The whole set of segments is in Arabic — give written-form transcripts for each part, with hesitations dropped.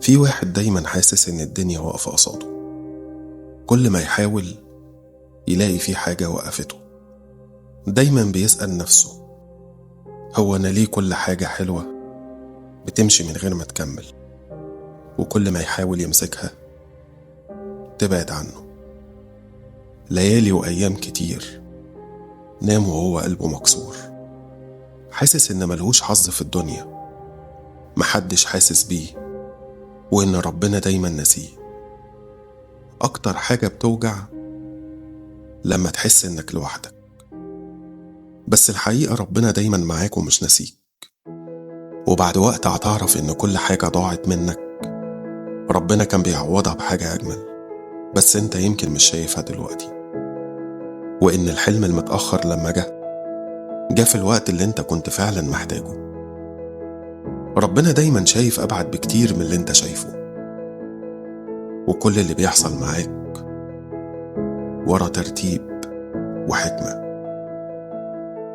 في واحد دايما حاسس ان الدنيا واقفة قصاده، كل ما يحاول يلاقي في حاجة وقفته. دايما بيسأل نفسه، هو انا ليه كل حاجة حلوة بتمشي من غير ما تكمل؟ وكل ما يحاول يمسكها تبعد عنه. ليالي وايام كتير نام وهو قلبه مكسور، حاسس ان ملهوش حظ في الدنيا، محدش حاسس بيه، وان ربنا دايما نسيه. اكتر حاجة بتوجع لما تحس انك لوحدك، بس الحقيقة ربنا دايما معاك ومش نسيك. وبعد وقت هتعرف ان كل حاجة ضاعت منك ربنا كان بيعوضها بحاجة اجمل، بس انت يمكن مش شايفها دلوقتي. وان الحلم المتأخر لما جه في الوقت اللي انت كنت فعلا محتاجه. ربنا دايما شايف ابعد بكتير من اللي انت شايفه، وكل اللي بيحصل معاك ورا ترتيب وحكمة.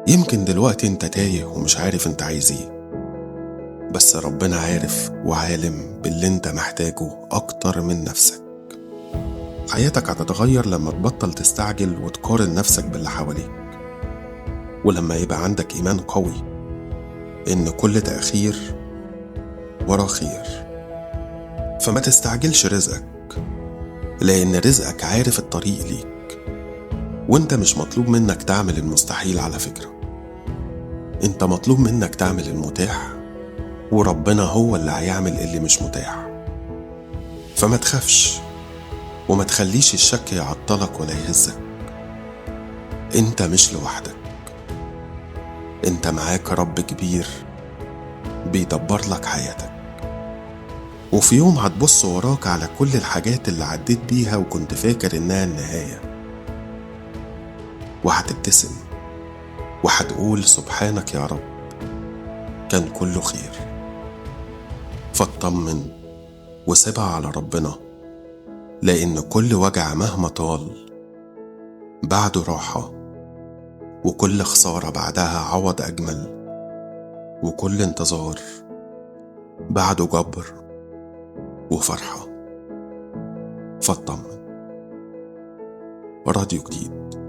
يمكن دلوقتي انت تايه ومش عارف انت عايز ايه، بس ربنا عارف وعالم باللي انت محتاجه اكتر من نفسك. حياتك هتتغير لما تبطل تستعجل وتقارن نفسك باللي حواليك، ولما يبقى عندك ايمان قوي ان كل تأخير ورا خير. فما تستعجلش رزقك، لان رزقك عارف الطريق ليك، وانت مش مطلوب منك تعمل المستحيل. على فكرة انت مطلوب منك تعمل المتاح، وربنا هو اللي هيعمل اللي مش متاح. فما تخافش وما تخليش الشك يعطلك ولا يهزك. انت مش لوحدك، انت معاك رب كبير بيدبر لك حياتك. وفي يوم هتبص وراك على كل الحاجات اللي عديت بيها وكنت فاكر انها النهاية، وهتبتسم وهتقول سبحانك يا رب، كان كله خير. فاطمن وسيبها على ربنا، لأن كل وجع مهما طال بعده راحة، وكل خسارة بعدها عوض أجمل، وكل انتظار بعده جبر وفرحة. فاطمن. راديو جديد.